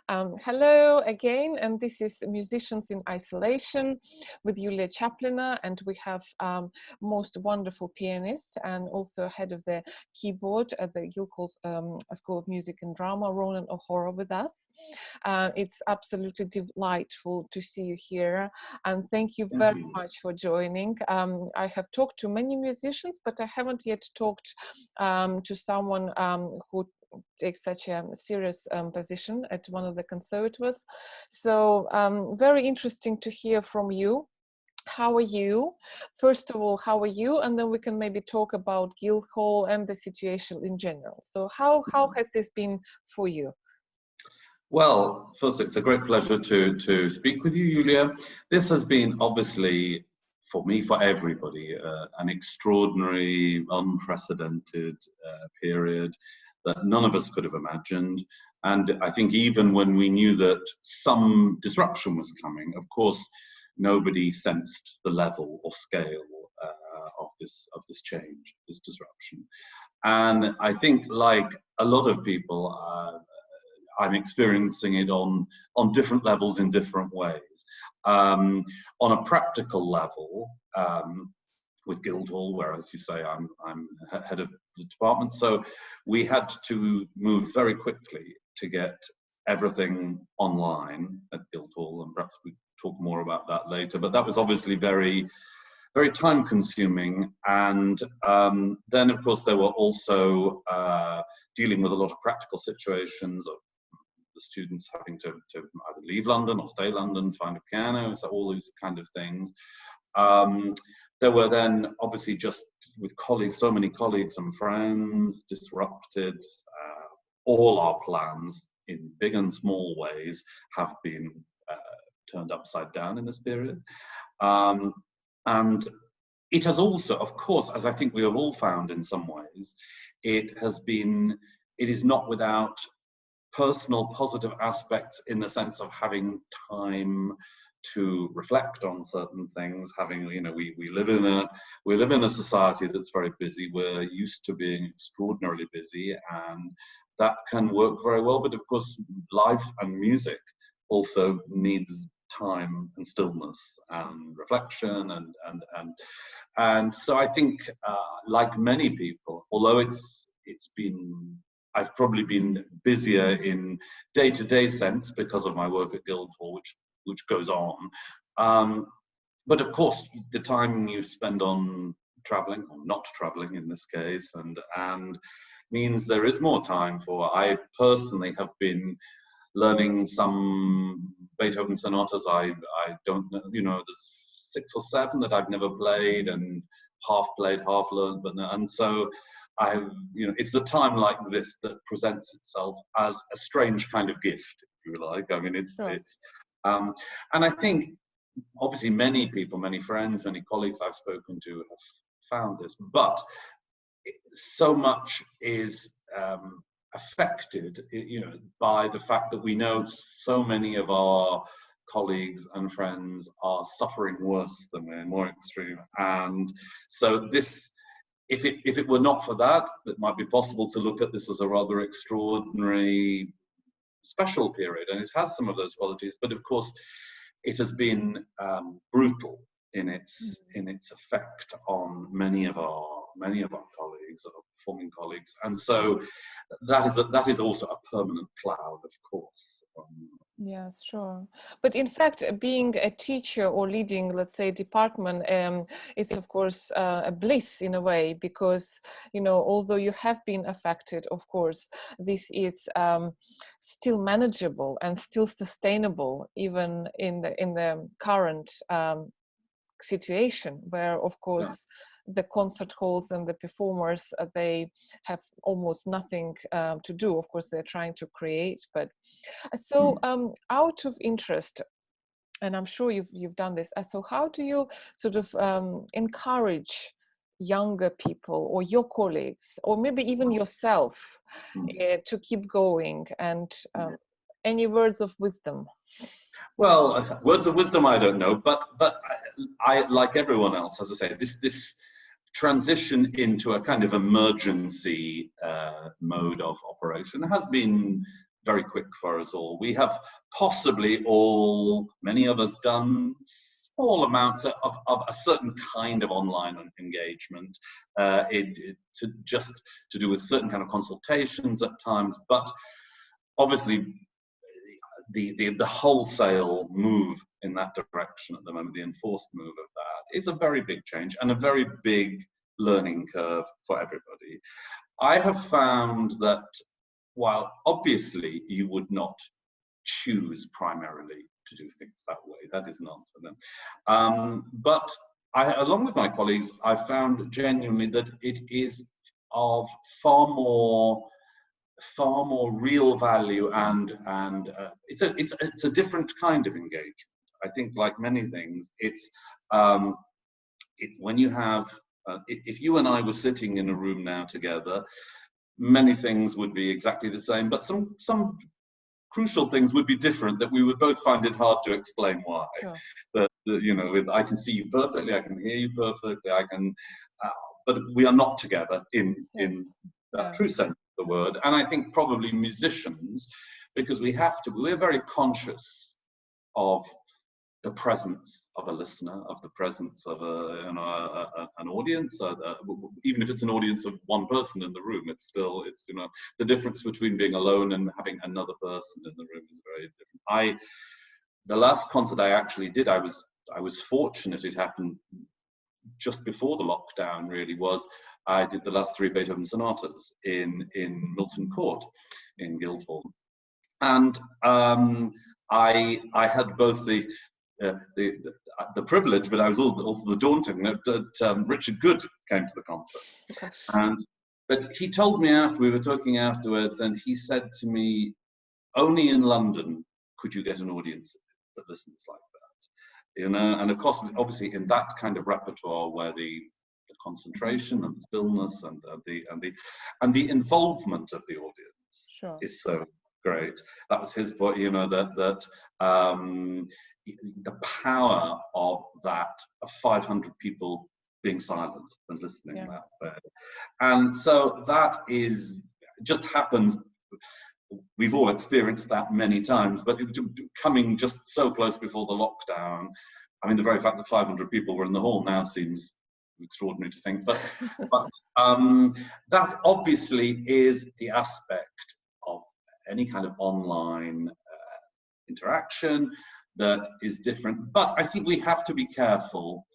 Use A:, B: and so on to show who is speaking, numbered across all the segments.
A: Hello again, and this is Musicians in Isolation with Julia Chaplina, and we have most wonderful pianist and also head of the keyboard at the Guildhall School of Music and Drama, Ronan with us. It's absolutely delightful to see you here, and thank you very much for joining. I have talked to many musicians, but I haven't yet talked to someone who takes such a serious position at one of the conservatories. So very interesting to hear from you. How are you? First of all, how are you? And then we can maybe talk about Guildhall and the situation in general. So how has this been for you?
B: Well, first, it's a great pleasure to speak with you, Julia. This has been obviously, for me, for everybody, an extraordinary, unprecedented period that none of us could have imagined. And I think even when we knew that some disruption was coming, of course, nobody sensed the level or scale of this change, this disruption. And I think, like a lot of people, I'm experiencing it on different levels in different ways. On a practical level, with Guildhall, where, as you say, I'm head of the department, so we had to move very quickly to get everything online at Guildhall, and perhaps we talk more about that later. But that was obviously very, very time-consuming, and then, of course, there were also dealing with a lot of practical situations of the students having to either leave London or stay London, find a piano, so all these kind of things. There were then obviously just with colleagues, so many colleagues and friends disrupted. All our plans in big and small ways have been turned upside down in this period. And it has also, of course, as I think we have all found in some ways, it is not without personal positive aspects in the sense of having time to reflect on certain things, having, we live in a society that's very busy. We're used to being extraordinarily busy, and that can work very well. But of course, life and music also needs time and stillness and reflection, and so I think, like many people, although I've probably been busier in day-to-day sense because of my work at Guildhall, which goes on. But of course, the time you spend on traveling, or not traveling in this case, and means there is more time for. I personally have been learning some Beethoven sonatas. I don't know, there's 6 or 7 that I've never played, and half played, half learned, and so it's a time like this that presents itself as a strange kind of gift, if you like. I mean, it's and I think obviously many people, many friends, many colleagues I've spoken to have found this, but so much is affected, by the fact that we know so many of our colleagues and friends are suffering worse than we're, more extreme, and so this. If it were not for that, it might be possible to look at this as a rather extraordinary, special period, and it has some of those qualities. But of course, it has been brutal in its effect on many of our colleagues, our performing colleagues, and so that is also a permanent cloud, of course.
A: Yes, sure. But in fact, being a teacher or leading, let's say, department, it's of course a bliss in a way, because, although you have been affected, of course, this is still manageable and still sustainable, even in the current situation, where, of course, the concert halls and the performers, they have almost nothing to do. Of course, they're trying to create, but so out of interest, and I'm sure you've done this, so how do you sort of encourage younger people or your colleagues, or maybe even yourself, to keep going, and any words of wisdom?
B: Well, words of wisdom, I don't know, but I like everyone else, as I say, this transition into a kind of emergency mode of operation has been very quick for us all. We have possibly all, many of us, done small amounts of a certain kind of online engagement, to do with certain kind of consultations at times, but obviously the wholesale move in that direction at the moment, the enforced move of that, is a very big change and a very big learning curve for everybody. I have found that while obviously you would not choose primarily to do things that way, that is not for them, but along with my colleagues, I found genuinely that it is of far more real value, and it's a different kind of engagement. I think, like many things, it's when you have if you and I were sitting in a room now together, many things would be exactly the same, but some crucial things would be different, that we would both find it hard to explain why.
A: Sure.
B: That you know, I can see you perfectly, I can hear you perfectly, I can, but we are not together in that true sense of the word. And I think probably musicians, because we're very conscious of the presence of a listener, of the presence of an audience, even if it's an audience of one person in the room, it's the difference between being alone and having another person in the room is very different. The last concert I actually did, I was fortunate. It happened just before the lockdown. Really, I did the last 3 Beethoven sonatas in Milton Court in Guildhall, and I had both the privilege, but I was also the daunting that Richard Good came to the concert. But he told me we were talking afterwards, and he said to me, only in London could you get an audience that listens like that, you know. And of course, obviously, in that kind of repertoire where the concentration and the stillness and the involvement of the audience is so great. That was his point, you know, that the power of 500 people being silent and listening that way. And so that just happens. We've all experienced that many times, but coming just so close before the lockdown, I mean, the very fact that 500 people were in the hall now seems extraordinary to think, but that obviously is the aspect of any kind of online interaction that is different. But I think we have to be careful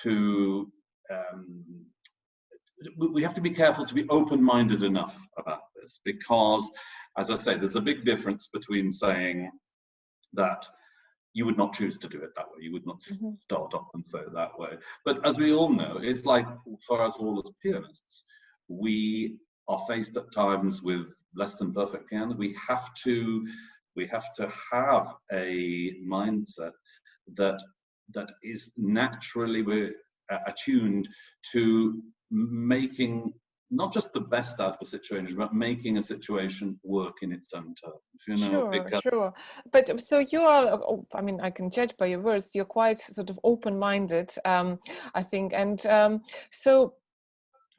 B: to be open-minded enough about this, because, as I say, there's a big difference between saying that you would not choose to do it that way. You would not start off and say it that way. But as we all know, it's like for us all as pianists, we are faced at times with less than perfect piano. We have to have a mindset that is naturally attuned to making not just the best out of a situation, but making a situation work in its own terms. You know,
A: sure. But so you are, I mean, I can judge by your words, you're quite sort of open-minded, I think. And so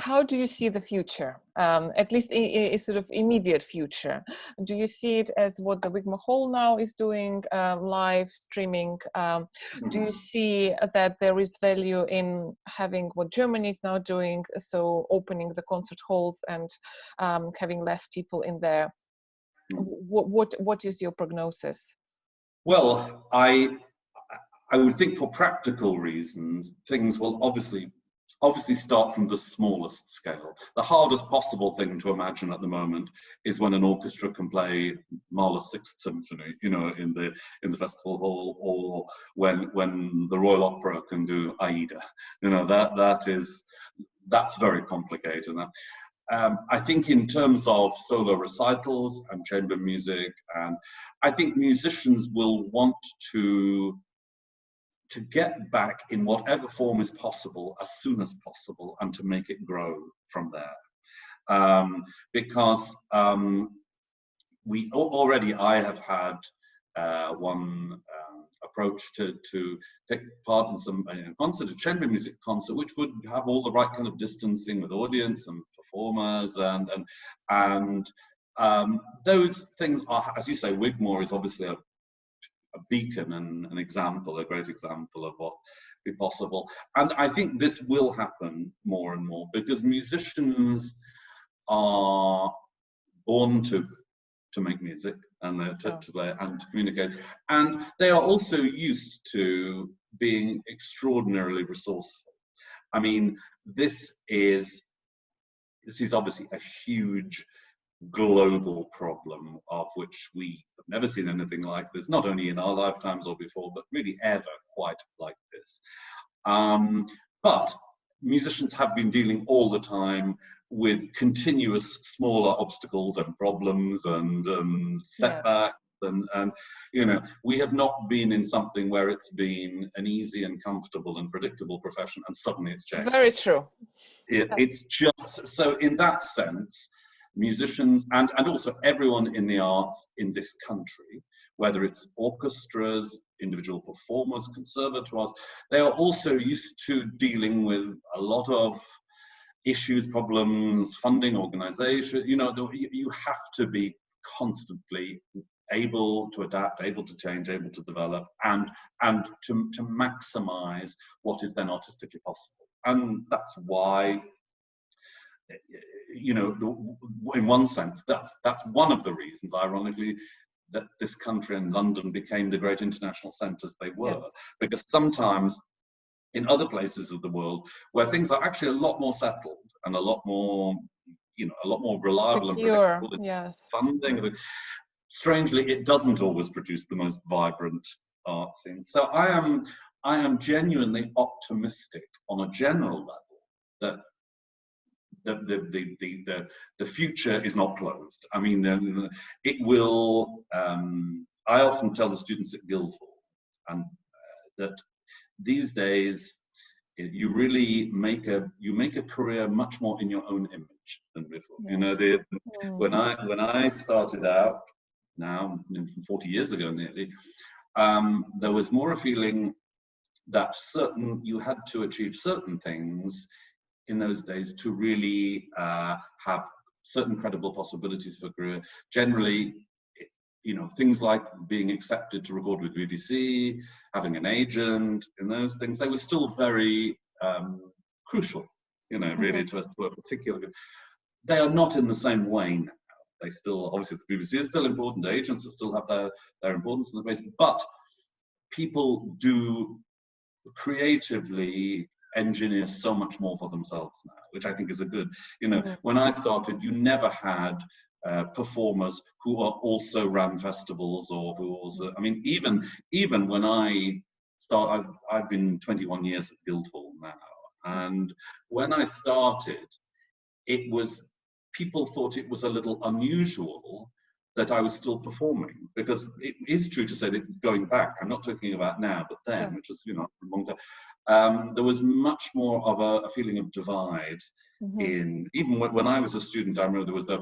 A: how do you see the future, at least a sort of immediate future? Do you see it as what the Wigmore Hall now is doing, live streaming? Do you see that there is value in having what Germany is now doing, so opening the concert halls and having less people in there? What is your prognosis?
B: Well, I would think for practical reasons, things will obviously start from the smallest scale. The hardest possible thing to imagine at the moment is when an orchestra can play Mahler's Sixth Symphony, you know, in the festival hall, or when the Royal Opera can do Aida. You know, that's very complicated. I think in terms of solo recitals and chamber music, and I think musicians will want to get back in whatever form is possible as soon as possible, and to make it grow from there. Because I have had one approach to take part in some concert, a chamber music concert, which would have all the right kind of distancing with audience and performers, and those things are, as you say, Wigmore is obviously a beacon and an example, a great example of what be possible. And I think this will happen more and more because musicians are born to make music and to play and to communicate. And they are also used to being extraordinarily resourceful. I mean, this is obviously a huge global problem of which we have never seen anything like this, not only in our lifetimes or before, but really ever quite like this. But musicians have been dealing all the time with continuous smaller obstacles and problems and setbacks. And you know, we have not been in something where it's been an easy and comfortable and predictable profession and suddenly it's changed.
A: Very true.
B: It's just, so in that sense, musicians and also everyone in the arts in this country, whether it's orchestras, individual performers, conservatoires, they are also used to dealing with a lot of issues, problems, funding, organization. You know, you have to be constantly able to adapt, able to change, able to develop, and to maximize what is then artistically possible. And that's why, you know, in one sense, that's one of the reasons, ironically, that this country and London became the great international centres they were. Yes. Because sometimes in other places of the world where things are actually a lot more settled and a lot more, you know, a lot more reliable
A: secure,
B: and predictable,
A: yes,
B: funding, strangely, it doesn't always produce the most vibrant art scene. So I am genuinely optimistic on a general level that the future is not closed. I mean, it will. I often tell the students at Guildhall that these days you really make a career much more in your own image than before. You know, when I started out, now 40 years ago nearly, there was more a feeling that you had to achieve certain things in those days to really have certain credible possibilities for career. Generally, you know, things like being accepted to record with BBC, having an agent, and those things, they were still very crucial, you know, really to a particular. They are not in the same way now. They still, obviously, the BBC is still important. Agents still have their importance in the place, but people do creatively engineer so much more for themselves now, which I think is a good, you know, when I started, you never had performers who are also ran festivals or who also, I mean, even when I started, I've been 21 years at Guildhall now, and when I started, it was, people thought it was a little unusual that I was still performing, because it is true to say that going back, I'm not talking about now, but then, which was, you know, a long time, there was much more of a feeling of divide in, even when I was a student, I remember there was the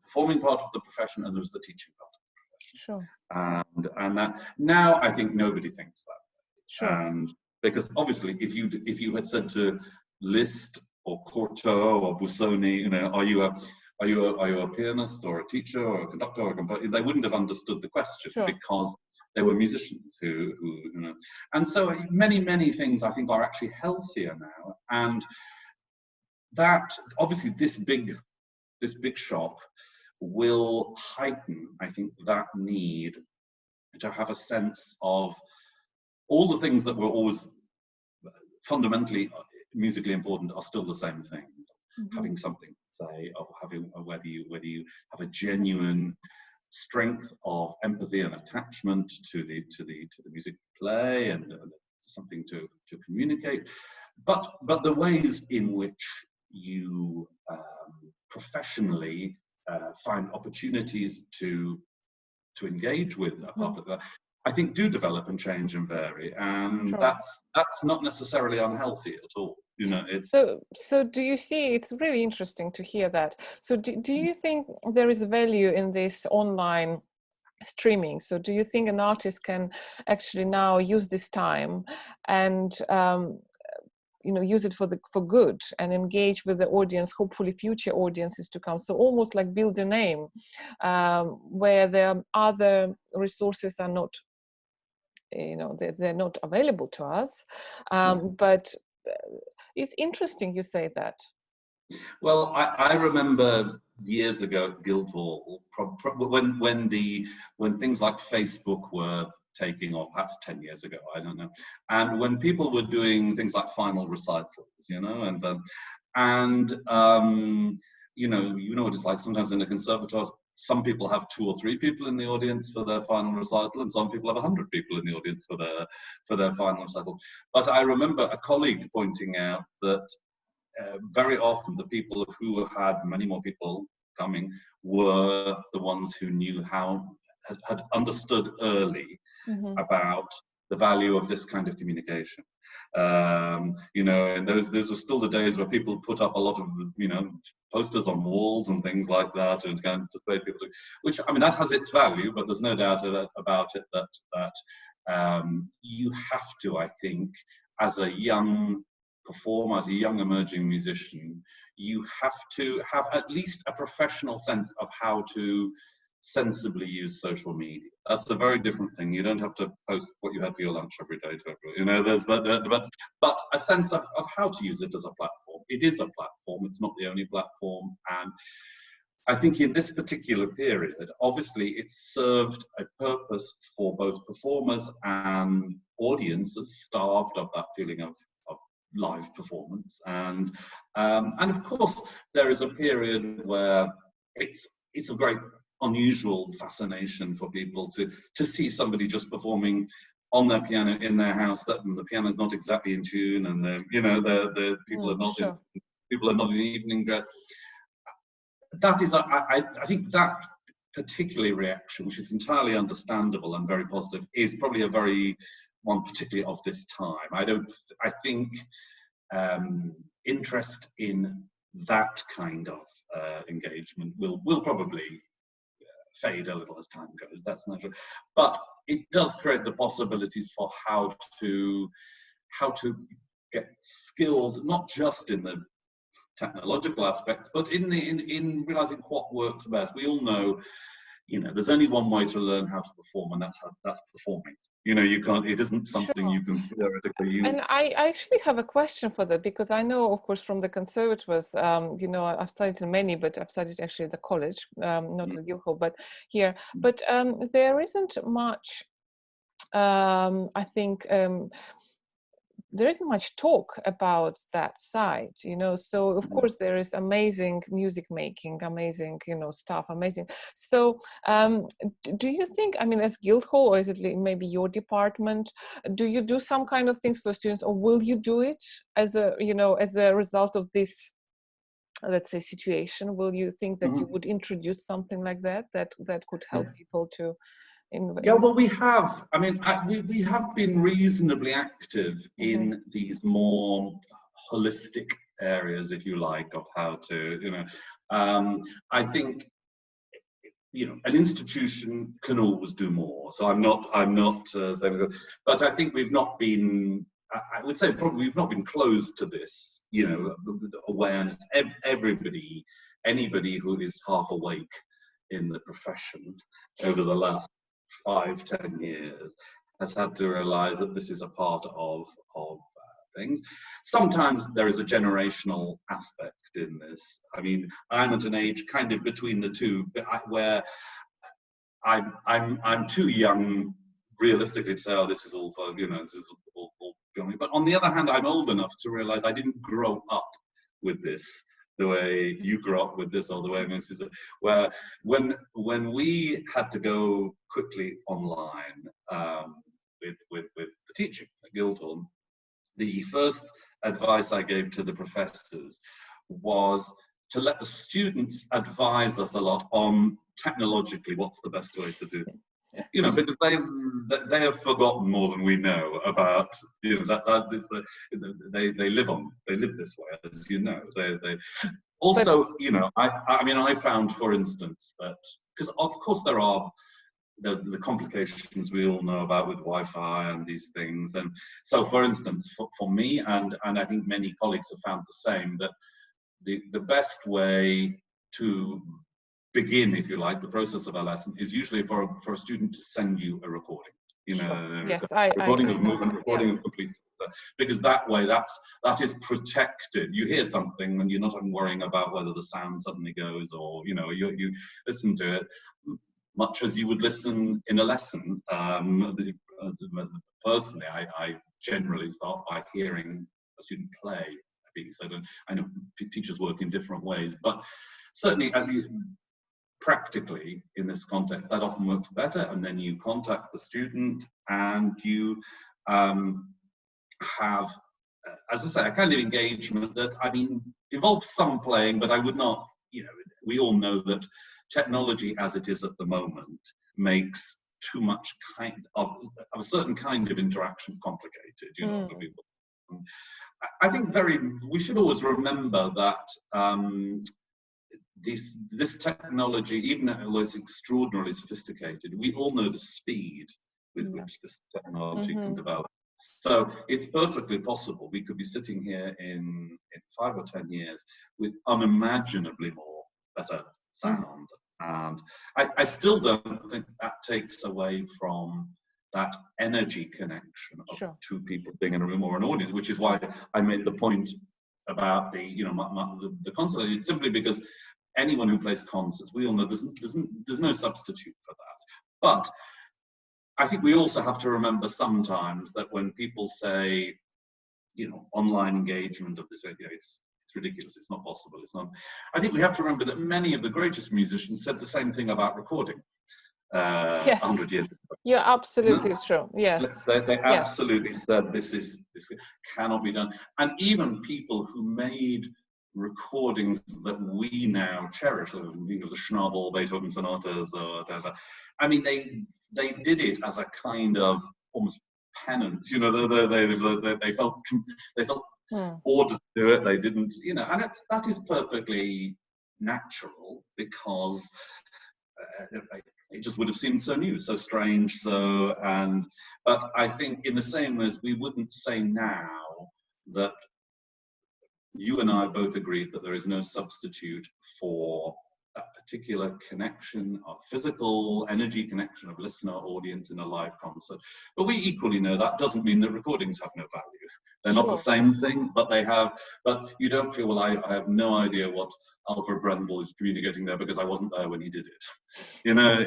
B: performing part of the profession and there was the teaching part of the profession. Sure. And that, now I think nobody thinks that. Sure. And because obviously if you had said to Liszt or Cortot or Busoni, you know, are you a pianist or a teacher or a conductor or a composer? They wouldn't have understood the question. Sure. Because they were musicians who, you know. And so many things I think are actually healthier now. And that, obviously, this big shock will heighten, I think, that need to have a sense of all the things that were always fundamentally musically important are still the same things. Having something to say, of having whether you have a genuine strength of empathy and attachment to the music play and something to communicate, but the ways in which you professionally find opportunities to engage with a public, I think, do develop and change and vary, and that's not necessarily unhealthy at all. You know, it's so
A: do you see, it's really interesting to hear that. So do you think there is value in this online streaming? So do you think an artist can actually now use this time and use it for good and engage with the audience, hopefully future audiences to come. So almost like build a name, where the other resources are not, they're not available to us. But it's interesting you say that.
B: Well, I remember years ago at Guildhall, when things like Facebook were taking off, perhaps 10 years ago, I don't know, and when people were doing things like final recitals, you know what it's like sometimes in a conservatoire. Some people have 2 or 3 people in the audience for their final recital, and some people have 100 people in the audience for their final recital. But I remember a colleague pointing out that very often the people who had many more people coming were the ones who knew had understood early about the value of this kind of communication. And those were still the days where people put up a lot of, posters on walls and things like that, and kind of persuade people to, which, I mean, that has its value, but there's no doubt about it that you have to, I think, as a young performer, as a young emerging musician, you have to have at least a professional sense of how to sensibly use social media. That's a very different thing. You don't have to post what you had for your lunch every day to everyone. There's but a sense of how to use it as a platform. It is a platform. It's not the only platform. And I think in this particular period, obviously it served a purpose for both performers and audiences starved of that feeling of live performance. And of course, there is a period where it's a very unusual fascination for people to see somebody just performing on their piano in their house. That the piano is not exactly in tune, and the people are not people are not in evening dress. That is, I think that particular reaction, which is entirely understandable and very positive, is probably a very one particularly of this time. I think interest in that kind of engagement will probably fade a little as time goes. That's natural, but it does create the possibilities for how to get skilled, not just in the technological aspects, but in realizing what works best. We all know, there's only one way to learn how to perform, and that's performing. You can't. It isn't something you can theoretically use.
A: And I actually have a question for that, because I know, of course, from the conservatoires, I've studied in many, but I've studied actually at the college, not at Guildhall, but here. But there isn't much, I think, there isn't much talk about that side, so of course there is amazing music making, amazing, stuff, amazing. So do you think, I mean, as Guildhall, or is it maybe your department, do you do some kind of things for students, or will you do it as a result of this, let's say, situation? Will you think that you would introduce something like that could help people to
B: Yeah, well, we have. I mean, we have been reasonably active in these more holistic areas, if you like, of how to, I think, an institution can always do more. So I'm not saying that, but I think we've not been. I would say probably we've not been closed to this, awareness. Anybody who is half awake in the profession over the last 5-10 years has had to realize that this is a part of things. Sometimes there is a generational aspect in this. I mean, I'm at an age kind of between the two, where I'm too young realistically to say, oh, this is all for, this is all beyond me. But on the other hand, I'm old enough to realize I didn't grow up with this the way you grew up with this, or the way most people, where when we had to go quickly online with the teaching at Guildhall, the first advice I gave to the professors was to let the students advise us a lot on technologically what's the best way to do it. Because they have forgotten more than we know about, that is they live this way, as you know. They also, I mean, I found, for instance, that because of course there are the complications we all know about with Wi-Fi and these things. And so, for instance, for me, and I think many colleagues have found the same, that the best way to begin, if you like, the process of a lesson is usually for a student to send you a recording. You know,
A: Sure. Yes,
B: recording
A: I
B: of
A: know.
B: movement, recording of complete, because that way that is protected. You hear something and you're not worrying about whether the sound suddenly goes, or you know, you listen to it much as you would listen in a lesson. Personally, I generally start by hearing a student play a piece. I know teachers work in different ways, but certainly practically in this context, that often works better. And then you contact the student and you have, as I say, a kind of engagement that, I mean, involves some playing, but I would not, you know, we all know that technology as it is at the moment makes too much kind of a certain kind of interaction complicated, you know, for people. I think we should always remember that this technology, even though it's extraordinarily sophisticated, we all know the speed with which this technology can develop. So it's perfectly possible we could be sitting here in 5 or 10 years with unimaginably more better sound. And I still don't think that takes away from that energy connection of two people being in a room or an audience, which is why I made the point about the, you know, the concert. It's simply because anyone who plays concerts, we all know there's no substitute for that. But I think we also have to remember sometimes that when people say, you know, online engagement of this, you know, it's ridiculous, it's not possible, it's not. I think we have to remember that many of the greatest musicians said the same thing about recording 100 years ago.
A: You're absolutely true. Yes.
B: They absolutely said this cannot be done. And even people who made recordings that we now cherish, like think of the Schnabel, Beethoven sonatas, or whatever. I mean, they did it as a kind of almost penance. You know, they felt ordered to do it. They didn't, you know, and that is perfectly natural because it just would have seemed so new, so strange, but I think in the same way as we wouldn't say now that you and I both agreed that there is no substitute for that particular connection of physical energy connection of listener audience in a live concert. But we equally know that doesn't mean that recordings have no value. They're not the same thing, but you don't feel, well, I have no idea what Alfred Brendel is communicating there because I wasn't there when he did it. You know,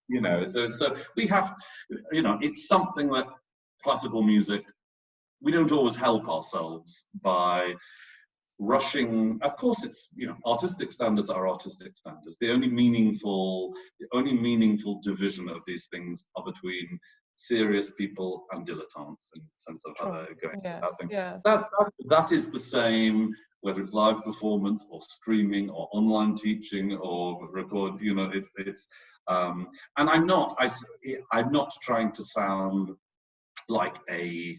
B: you know, so we have, you know, it's something that classical music, we don't always help ourselves by rushing. Of course, it's, you know, artistic standards are artistic standards. The only meaningful division of these things are between serious people and dilettantes in the sense of how they're going about things. That is the same whether it's live performance or streaming or online teaching or record. You know, it's and I'm not trying to sound like a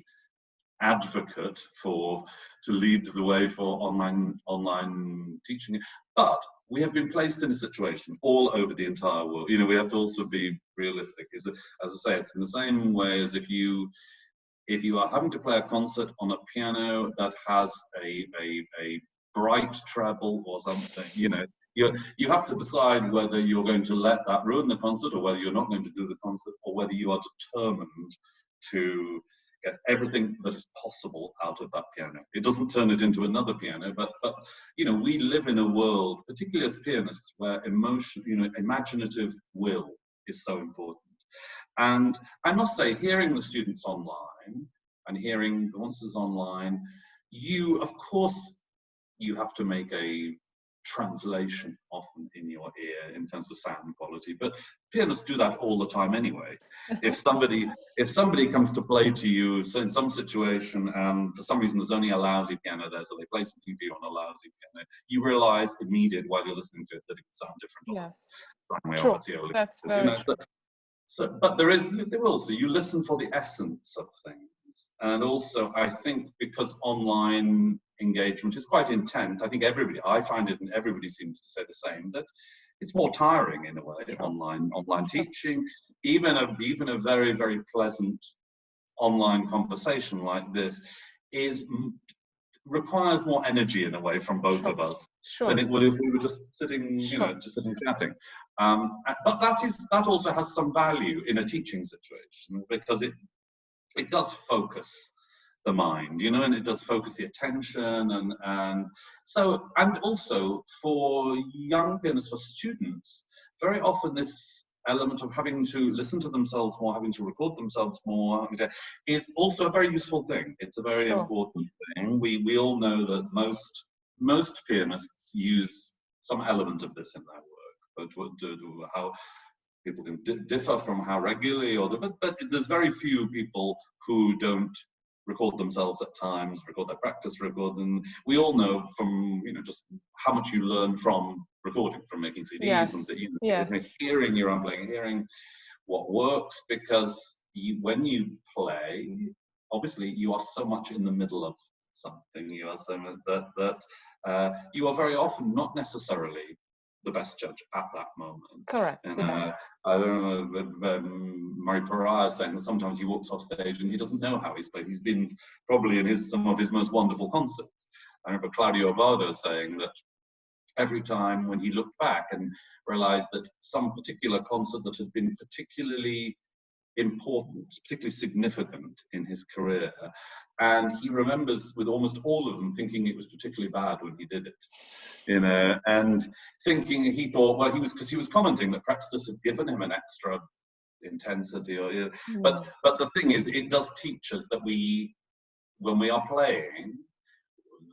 B: advocate to lead the way for online teaching, but we have been placed in a situation all over the entire world. You know, we have to also be realistic. As I say, it's in the same way as if you are having to play a concert on a piano that has a bright treble or something, you know, you have to decide whether you're going to let that ruin the concert or whether you're not going to do the concert, or whether you are determined to get everything that is possible out of that piano. It doesn't turn it into another piano, but you know, we live in a world, particularly as pianists, where emotion, you know, imaginative will is so important. And I must say, hearing the students online and hearing the monsters online, of course, you have to make a translation often in your ear in terms of sound quality, but pianists do that all the time anyway. If somebody comes to play to you, so in some situation, and for some reason there's only a lousy piano there, so they play something for you on a lousy piano, you realize immediately while you're listening to it that it can sound different.
A: Yes, true. That's very true.
B: But there also, you listen for the essence of things. And also, I think because online engagement is quite intense, I find it, and everybody seems to say the same, that it's more tiring in a way.
A: Sure.
B: Online teaching, even a very, very pleasant online conversation like this requires more energy in a way from both
A: Sure.
B: of us
A: Sure.
B: than it would if we were just sitting,
A: Sure.
B: just sitting chatting. But that also has some value in a teaching situation, because it does focus the mind, and it does focus the attention, and also for young pianists, for students, very often this element of having to listen to themselves more, having to record themselves more, is also a very useful thing. It's a very
A: Sure.
B: important thing. We all know that most pianists use some element of this in their work, but how people can differ from how regularly, but there's very few people who don't record themselves at times, record their practice record, and we all know from just how much you learn from recording, from making CDs,
A: Yes.
B: and
A: Yes.
B: hearing your own playing, hearing what works, because when you play, obviously you are so much in the middle of something, you are so much that you are very often not necessarily the best judge at that moment.
A: Correct.
B: And
A: Yes.
B: I don't know, Murray Pariah is saying that sometimes he walks off stage and he doesn't know how he's played. He's been probably in some of his most wonderful concerts. I remember Claudio Abbado saying that every time when he looked back and realized that some particular concert that had been particularly important, particularly significant in his career, and he remembers with almost all of them thinking it was particularly bad when he did it, and thinking, he thought, well, because he was commenting that perhaps this had given him an extra intensity, but the thing is, it does teach us that when we are playing,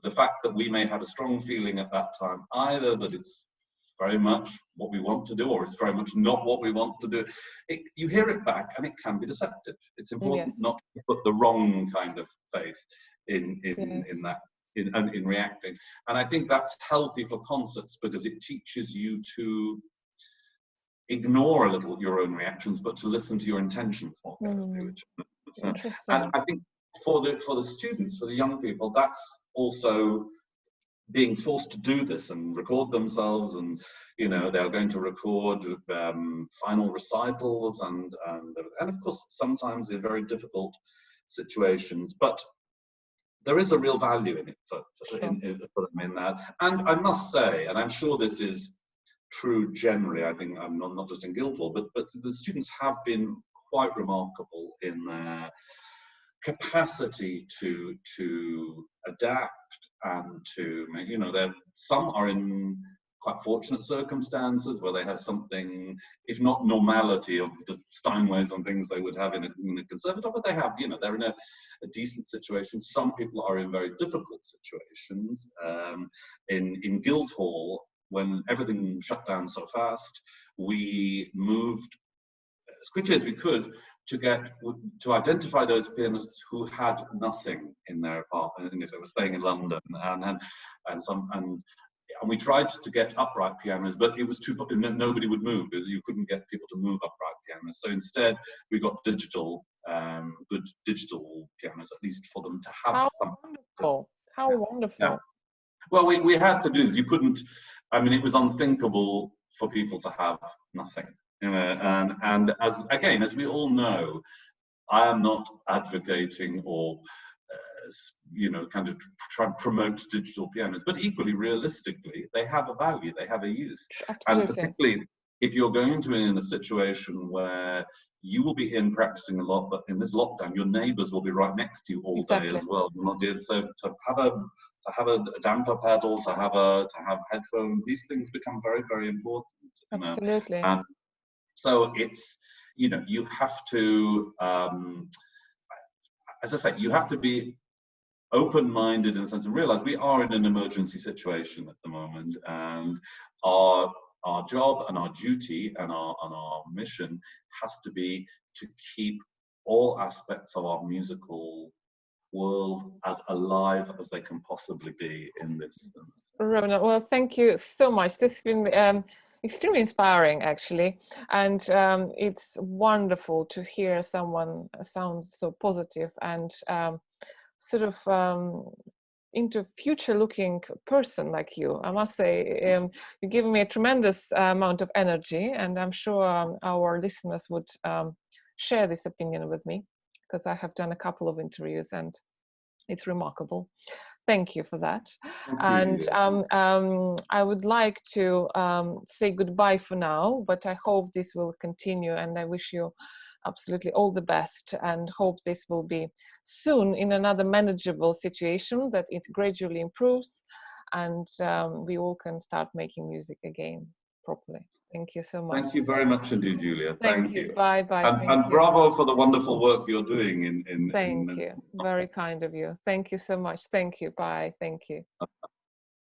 B: the fact that we may have a strong feeling at that time, either that it's very much what we want to do, or it's very much not what we want to do. You hear it back, and it can be deceptive. It's important not to put the wrong kind of faith in that, in reacting. And I think that's healthy for concerts, because it teaches you to ignore a little your own reactions, but to listen to your intentions more carefully. And I think for the students, for the young people, that's also being forced to do this and record themselves, and they're going to record final recitals, and of course sometimes in very difficult situations, but there is a real value in it for them in that. And I must say, and I'm sure this is true generally, I think I'm not just in Guildhall, but the students have been quite remarkable in their capacity to adapt, and to make, some are in quite fortunate circumstances where they have something, if not normality of the Steinways and things they would have in a conservatoire, but they have, they're in a decent situation. Some people are in very difficult situations. In Guildhall, when everything shut down so fast, we moved as quickly as we could to identify those pianists who had nothing in their apartment, and if they were staying in London, and we tried to get upright pianos, but it was too popular. Nobody would move. You couldn't get people to move upright pianos. So instead, we got good digital pianos, at least for them to have.
A: How wonderful! How wonderful!
B: Yeah. Well, we had to do this. You couldn't. I mean, it was unthinkable for people to have nothing. And as we all know, I am not advocating or kind of try and promote digital pianos, but equally realistically, they have a value, they have a use.
A: Absolutely.
B: And particularly if you're going to be in a situation where you will be practicing a lot, but in this lockdown, your neighbours will be right next to you all day as well. So to have a damper pedal, to have headphones, these things become very, very important.
A: Absolutely.
B: And so it's, you have to, as I say, you have to be open-minded in the sense of realize we are in an emergency situation at the moment, and our job and our duty and our mission has to be to keep all aspects of our musical world as alive as they can possibly be in this.
A: Ronan, well, thank you so much. This has been extremely inspiring, actually, and it's wonderful to hear someone sounds so positive and sort of into future-looking person like you. I must say, you give me a tremendous amount of energy, and I'm sure our listeners would share this opinion with me, because I have done a couple of interviews and it's remarkable. Thank you for that.
B: Thank
A: And
B: you.
A: I would like to say goodbye for now, but I hope this will continue, and I wish you absolutely all the best, and hope this will be soon in another manageable situation, that it gradually improves, and we all can start making music again properly. Thank you so much.
B: Thank you very much indeed, Julia.
A: Thank
B: Thank
A: you.
B: you.
A: Bye bye. Thank
B: And
A: you.
B: bravo for the wonderful work you're doing in
A: Thank you. Very kind of you. Thank you so much. Thank you. Bye. Thank you.